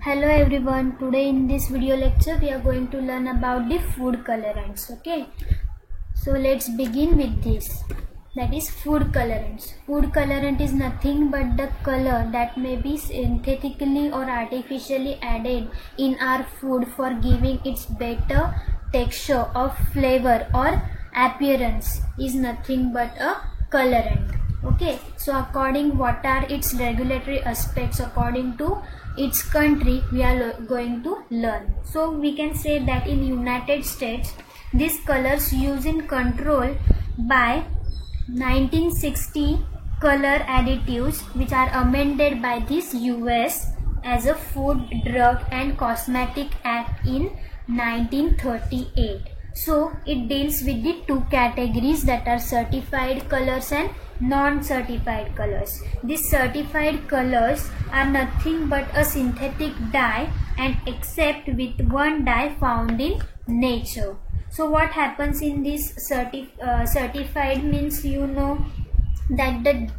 Hello everyone, today in this video lecture we are going to learn about the food colorants. Okay, so let's begin with this, that is food colorants. Food colorant is nothing but the color that may be synthetically or artificially added in our food for giving its better texture or flavor or appearance is nothing but a colorant. Okay, so according what are its regulatory aspects according to its country we are going to learn. So we can say that in United States these colors used in control by 1960 color additives which are amended by this US as a Food, Drug and Cosmetic Act in 1938. So it deals with the two categories, that are certified colors and non-certified colors. These certified colors are nothing but a synthetic dye and except with one dye found in nature. So what happens in this certified means, you know, that the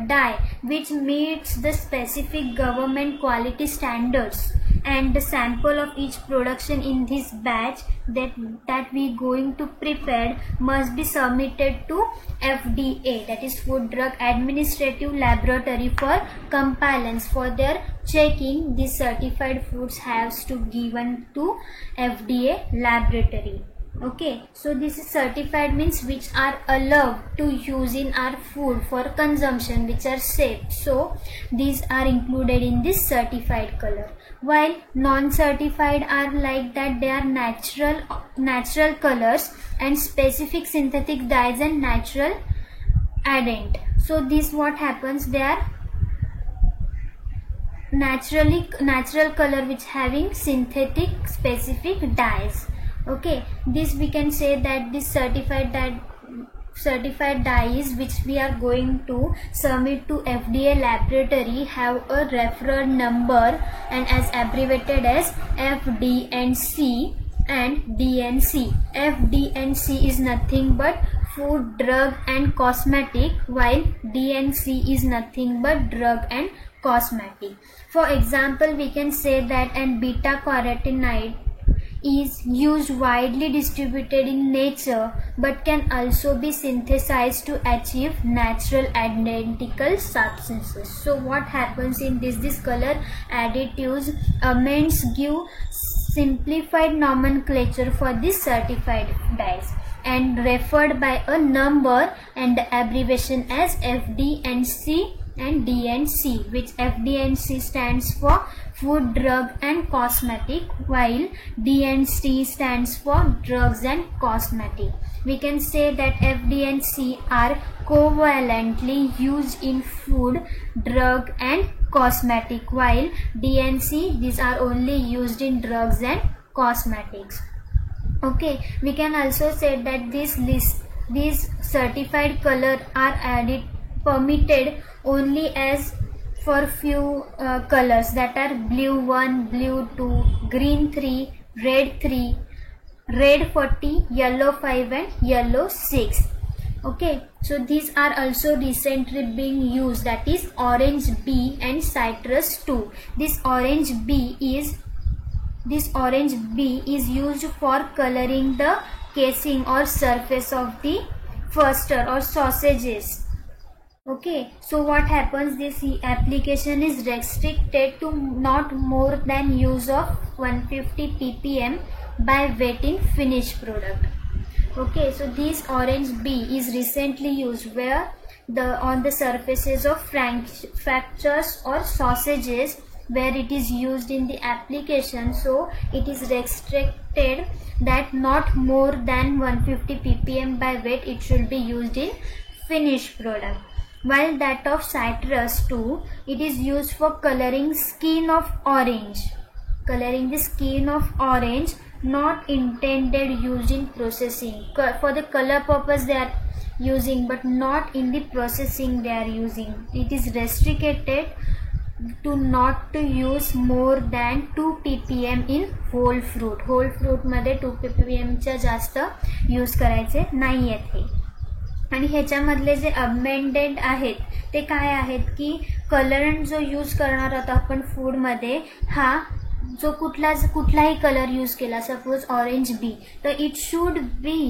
dye which meets the specific government quality standards and the sample of each production in this batch that we going to prepare must be submitted to FDA, that is Food Drug Administrative Laboratory, for compliance. For their checking, these certified foods has to given to FDA laboratory. Okay, so this is certified means which are allowed to use in our food for consumption, which are safe. So these are included in this certified color, while non-certified are like that they are natural colors and specific synthetic dyes and natural addend. So this what happens, they are natural color which having synthetic specific dyes. Okay, this we can say that this certified dyes which we are going to submit to FDA laboratory have a reference number and as abbreviated as FD&C and DNC. FD&C is nothing but Food, Drug and Cosmetic, while DNC is nothing but Drug and Cosmetic. For example, we can say that an beta carotenoid is used widely distributed in nature but can also be synthesized to achieve natural identical substances. So what happens in this color additives amends give simplified nomenclature for this certified dyes and referred by a number and the abbreviation as FD&C and DNC, which FD&C stands for Food, Drug and Cosmetic, while DNC stands for Drugs and Cosmetic. We can say that FD&C are covalently used in food, drug and cosmetic, while DNC, these are only used in drugs and cosmetics. Okay, we can also say that these certified color are permitted only as for few colors, that are blue 1, blue 2, green 3, red 3, red 40, yellow 5 and yellow 6. Okay, so these are also recently being used, that is orange B and citrus 2. This orange B is used for coloring the casing or surface of the pasta or sausages. Okay, so what happens, this application is restricted to not more than use of 150 ppm by weight in finished product. Okay, so this orange B is recently used where on the surfaces of fractures or sausages where it is used in the application. So it is restricted that not more than 150 ppm by weight it should be used in finished product. While that of citrus 2, it is used for coloring skin of orange. Coloring the skin of orange, not intended used in processing. For the color purpose they are using, but not in the processing they are using. It is restricted to not to use more than 2 ppm in whole fruit. Whole fruit मध्ये 2 ppm च्या जास्त use करायचे नाही आहे. आणि ह्याच्यामधले जे amended आहेत ते काय आहेत की कलरंट जो यूज करणार आहोत आपण फूडमध्ये हा जो कुठलाही कलर यूज केला, सपोज ऑरेंज बी, तर it should be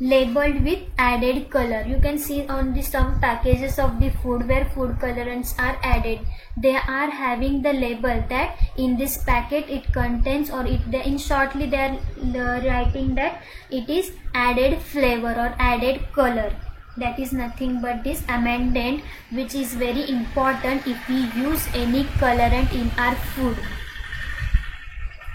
labeled with added color. You can see on the some packages of the food where food colorants are added. They are having the label that in this packet it contains, or in shortly they are writing that it is added flavor or added color. That is nothing but this amendment, which is very important if we use any colorant in our food.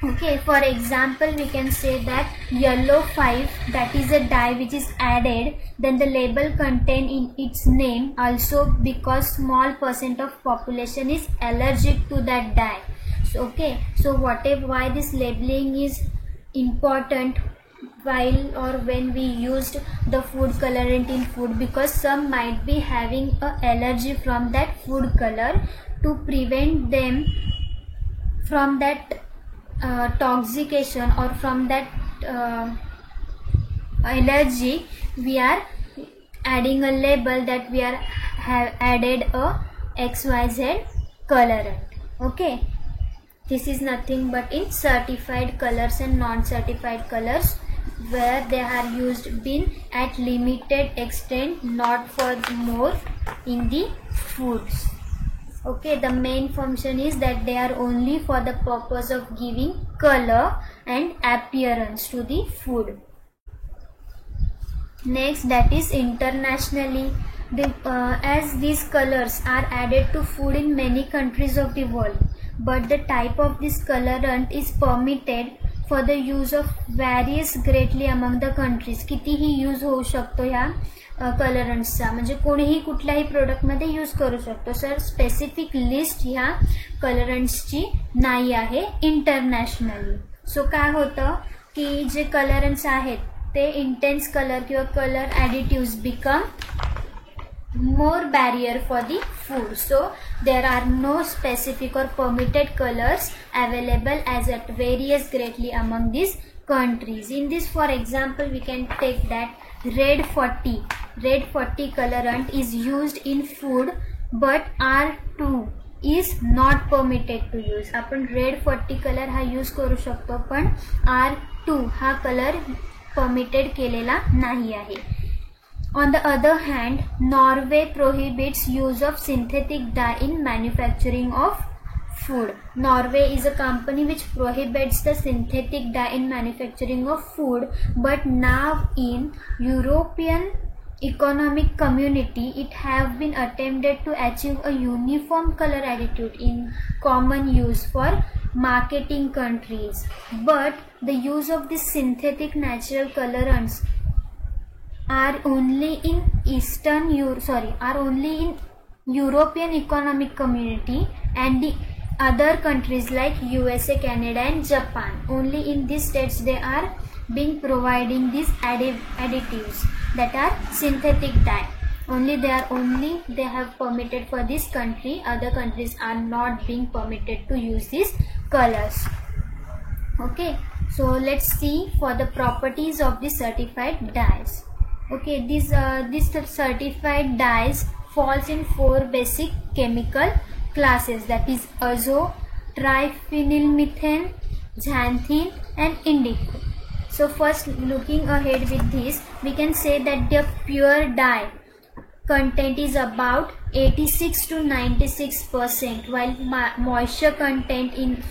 Okay, for example, we can say that yellow 5, that is a dye which is added, then the label contain in its name also, because small percent of population is allergic to that dye. So, okay, so why this labeling is important while or when we used the food colorant in food, because some might be having a allergy from that food color. To prevent them from that toxication or from that allergy, we are adding a label that we have added a XYZ colorant. Okay, this is nothing but in certified colors and non-certified colors, where they are used been at limited extent, not for more in the foods. Okay, the main function is that they are only for the purpose of giving color and appearance to the food. Next, that is internationally. As these colors are added to food in many countries of the world, but the type of this colorant is permitted for the use of varies greatly among the countries. कितीही use होऊ शकतो ह्या कलरंट्सचा, म्हणजे कोणीही कुठल्याही प्रोडक्टमध्ये use करू शकतो. Sir specific list ह्या कलरंट्सची नाही आहे इंटरनॅशनली. सो काय होतं की जे कलरंट्स आहेत ते इंटेन्स कलर किंवा colour additives become more barrier for the food. So there are no specific or permitted colors available as it varies greatly among these countries. In this, for example, we can take that red 40 colorant is used in food, but R2 is not permitted to use. आपण red 40 colour हा use करू शकतो, पण R2 हा colour permitted केलेला नाही आहे. On the other hand, Norway prohibits use of synthetic dye in manufacturing of food. Norway is a company which prohibits the synthetic dye in manufacturing of food, but now in European Economic Community it have been attempted to achieve a uniform color additive in common use for marketing countries. But the use of these synthetic natural colorants are only in European Economic Community and the other countries like USA, Canada and Japan. Only in these states they are being providing these additives that are synthetic dye. They have permitted for this country. Other countries are not being permitted to use these colors. Okay, so let's see for the properties of the certified dyes. Okay, this certified dyes falls in 4 basic chemical classes, that is azo, triphenylmethane, xanthine and indigo. So first, looking ahead with this, we can say that the pure dye content is about 86 to 96%, while moisture content in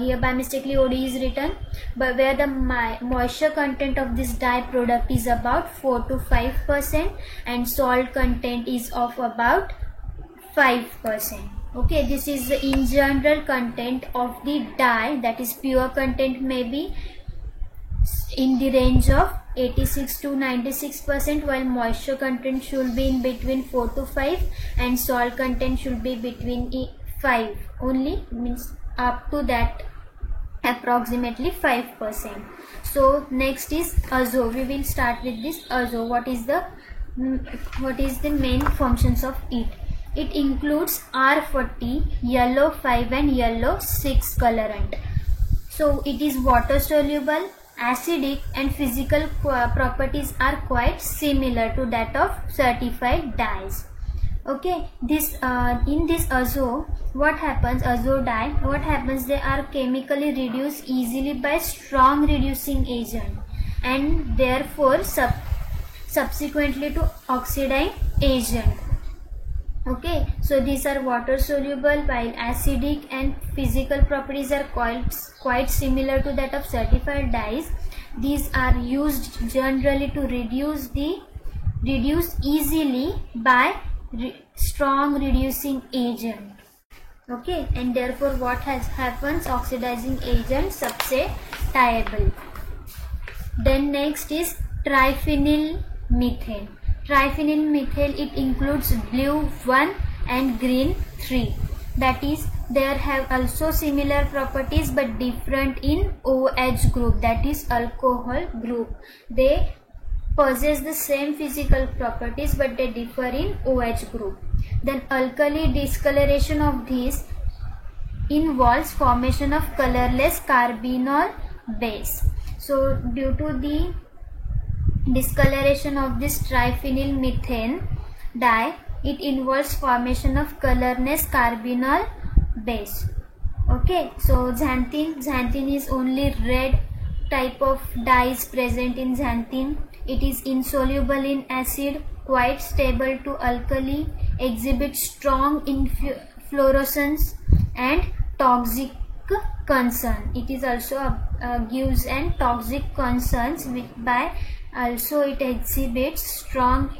here by mistakenly OD is written, but where the moisture content of this dye product is about 4 to 5% and salt content is of about 5%. Okay, this is the in general content of the dye, that is pure content may be in the range of 86 to 96%, while moisture content should be in between 4 to 5 and salt content should be between 5 only, means up to that approximately 5%. So next is azo. We will start with this azo. What is the main functions of it? It includes R40, yellow 5 and yellow 6 colorant. So it is water soluble, acidic and physical properties are quite similar to that of certified dyes. Okay, this in this azo, what happens? Azo dye, what happens? They are chemically reduced easily by strong reducing agent, and therefore subsequently to oxidizing agent. Okay, so these are water soluble, while acidic and physical properties are quite similar to that of certified dyes. These are used generally to reduce easily by strong reducing agent. Okay, and therefore what happens? Oxidizing agent subset tieable. Then next is triphenyl methane. Triphenyl methane, it includes blue 1 and green 3. That is, they have also similar properties but different in OH group, that is alcohol group. They possess the same physical properties but they differ in OH group. Then alkali discoloration of these involves formation of colorless carbinol base. So due to the discoloration of this triphenyl methane dye, it involves formation of colorless carbinol base. Okay, so xanthine is only red type of dye is present in xanthine. It is insoluble in acid, quite stable to alkali, exhibits strong fluorescence and toxic concern. It is also gives and toxic concerns by also it exhibits strong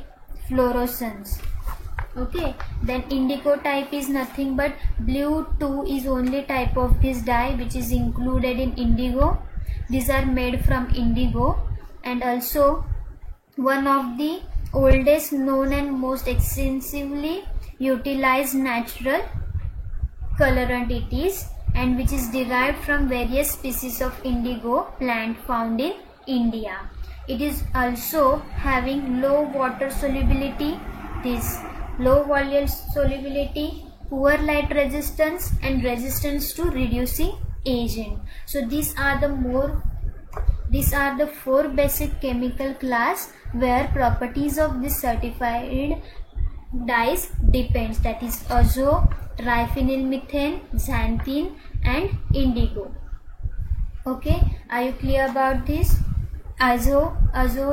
fluorescence. Okay, then indigo type is nothing but blue 2 is only type of this dye which is included in indigo. These are made from indigo, and also one of the oldest known and most extensively utilized natural colorant it is, and which is derived from various species of indigo plant found in India. It is also having low water solubility, this low volume solubility, poor light resistance and resistance to reducing agent. So these are the four basic chemical class where properties of this certified dyes depends, that is azo, triphenyl methane, xanthine and indigo. Okay, are you clear about this? Azo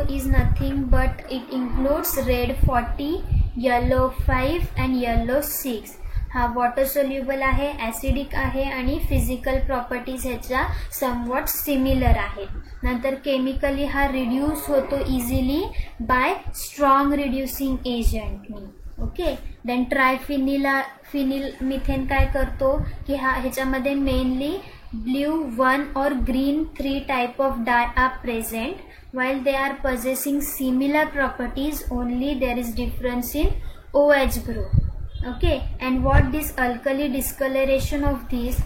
is nothing but it includes red 40, yellow 5 and yellow 6. हा water soluble आहे, acidic आहे आणि physical properties ह्याच्या somewhat similar आहेत. नंतर chemically हा reduce होतो easily bye strong reducing एजंटनी. ओके, देन फिनिल मिथेन काय करतो की ह्याच्यामध्ये mainly blue 1 or green 3 type of dye are present. While they are possessing similar properties, only there is difference in OH group. Okay, and what this alkali discoloration of these,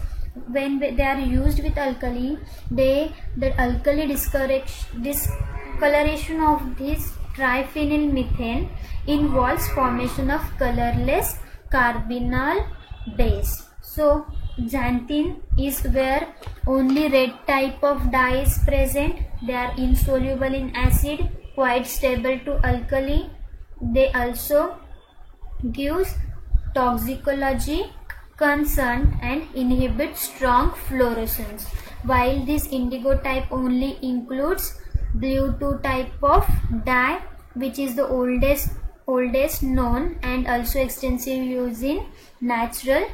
when they are used with alkali, the alkali discoloration of this triphenyl methane involves formation of colorless carbinol base. So xanthine is where only red type of dye is present. They are insoluble in acid, quite stable to alkali. They also gives toxicology concern and inhibit strong fluorescence, while this indigo type only includes blue 2 type of dye, which is the oldest known and also extensive use in natural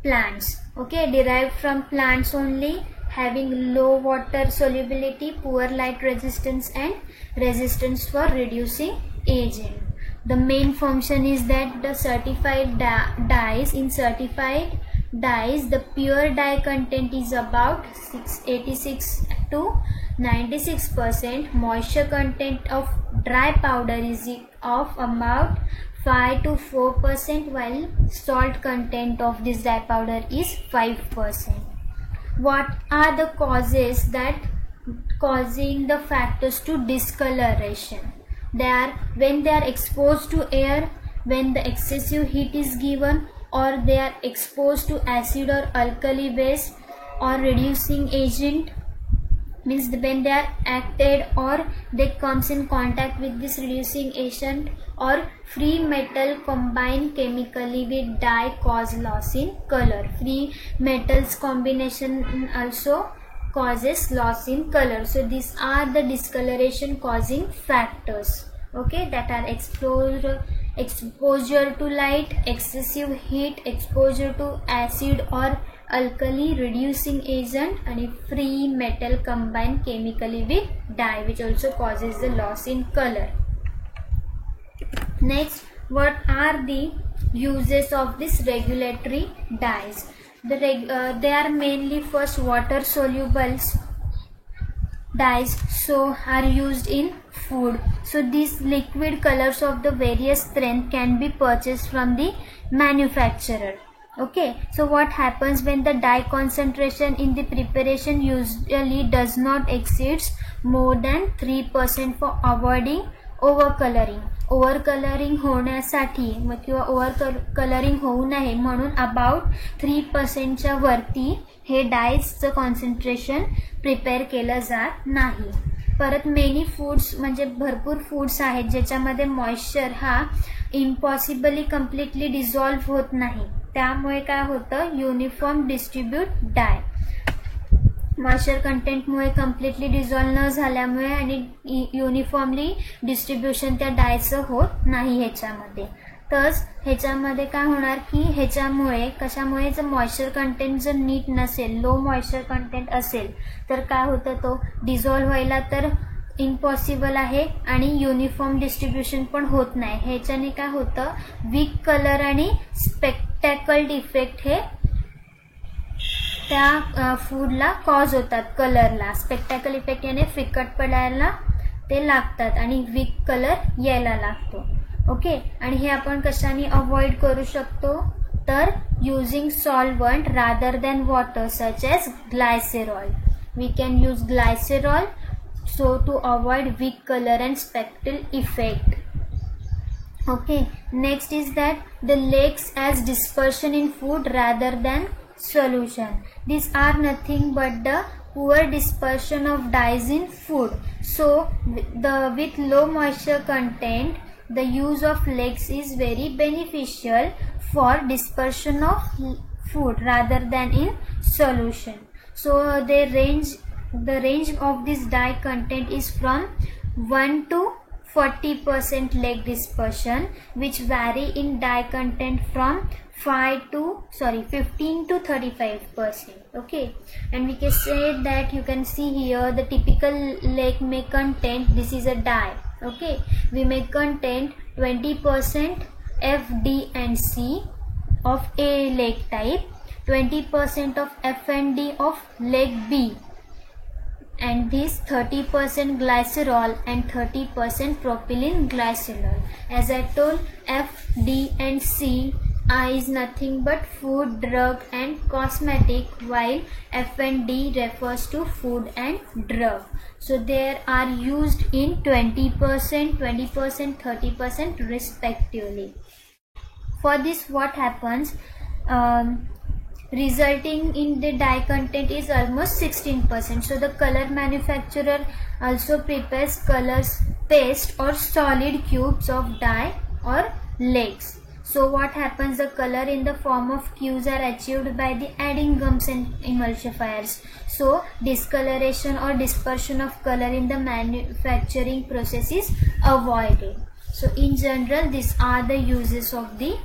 plants. Okay, derived from plants only, having low water solubility, poor light resistance and resistance for reducing agent. The main function is that the certified dyes, in certified dyes the pure dye content is about 86 to 96%. Moisture content of dry powder is of about 5 to 4%, while salt content of this dye powder is 5%. What are the causes that causing the factors to discoloration? They are when they are exposed to air, when the excessive heat is given, or they are exposed to acid or alkali base or reducing agent, means when they are acted or they comes in contact with this reducing agent or free metal combine chemically with dye cause loss in color. Free metals combination also causes loss in color. So these are the discoloration causing factors, okay, that are exposure to light, excessive heat, exposure to acid or alkali reducing agent, and free metal combined chemically with dye, which also causes the loss in color. Next, what are the uses of this regulatory dyes? They are mainly first water soluble dyes, so are used in food. So these liquid colors of the various strength can be purchased from the manufacturer. Okay, so what happens when the dye concentration in the preparation usually does not exceeds more than 3% for avoiding overcoloring. ओव्हरकलरिंग होण्यासाठी किंवा ओव्हरकलरिंग होऊ नये म्हणून about 3% वरती हे डायजचं concentration prepare केलं जात नाही. परत मेनी फूड्स म्हणजे भरपूर फूड्स आहेत ज्याच्यामध्ये मॉइश्चर हा इम्पॉसिबली कम्प्लिटली डिझॉल्व्ह होत नाही, त्यामुळे काय होतं युनिफॉर्म डिस्ट्रीब्यूट डाय. मॉइश्चर कंटेंटमुळे कम्प्लिटली डिझॉल्व न झाल्यामुळे आणि युनिफॉर्मली डिस्ट्रीब्युशन त्या डायचं होत नाही ह्याच्यामध्ये. तर ह्याच्यामध्ये काय होणार की ह्याच्यामुळे कशामुळे जर मॉइश्चर कंटेंट जर नीट नसेल, लो मॉइश्चर कंटेंट असेल तर काय होतं तो डिझॉल्व व्हायला तर इम्पॉसिबल आहे आणि युनिफॉर्म डिस्ट्रीब्युशन पण होत नाही. ह्याच्याने काय होतं वीक कलर आणि स्पेक्टॅकल डिफेक्ट हे त्या फूडला कॉज होतात. कलरला स्पेक्टॅकल इफेक्ट याने फिकट पडायला ते लागतात आणि वीक कलर यायला लागतो. ओके, आणि हे आपण कशाने अवॉइड करू शकतो तर using solvent rather than water such as glycerol. We can use glycerol so to avoid weak color and spectral effect. Okay, next is that the lakes as dispersion in food rather than solution. These are nothing but the poor dispersion of dyes in food. So with low moisture content, the use of lakes is very beneficial for dispersion of food rather than in solution. So the range of this dye content is from 1 to 40% lake dispersion, which vary in dye content from 15 to 35%. Okay, and we can say that you can see here the typical lake may contain, this is a dye. Okay, we may contain 20% F, D and C of A lake type, 20% of F and D of lake B, and this 30% glycerol and 30% propylene glycerol. As I told, F, D and C is nothing but food, drug and cosmetic, while F and D refers to food and drug. So they are used in 20%, 20%, 30% respectively. For this what happens, resulting in the dye content is almost 16%. So the color manufacturer also prepares colors paste or solid cubes of dye or lakes. So what happens, the color in the form of cubes are achieved by the adding gums and emulsifiers. So discoloration or dispersion of color in the manufacturing process is avoided. So in general these are the uses of the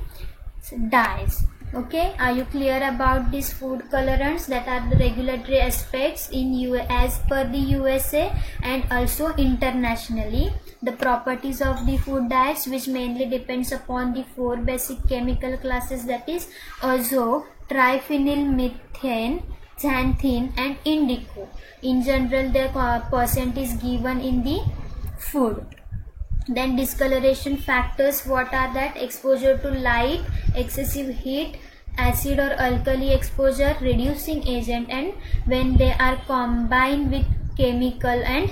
dyes. Okay, are you clear about these food colorants that are the regulatory aspects in as per the USA and also internationally? The properties of the food dyes, which mainly depends upon the 4 basic chemical classes, that is azo, triphenyl methane, xanthine and indigo. In general the percent is given in the food. Then discoloration factors, what are that? Exposure to light, excessive heat, acid or alkali exposure, reducing agent, and when they are combined with chemical and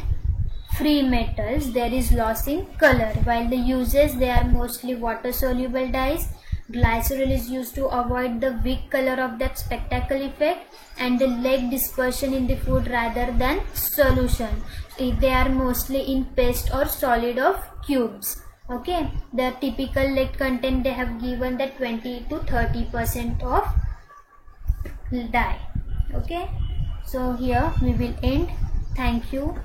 free metals there is loss in color. While the uses, they are mostly water soluble dyes, Glycerol is used to avoid the weak color of that spectacle effect and the lead dispersion in the food rather than solution. They are mostly in paste or solid of cubes. Okay, the typical lead content they have given that 20 to 30% of dye. Okay, so here we will end. Thank you.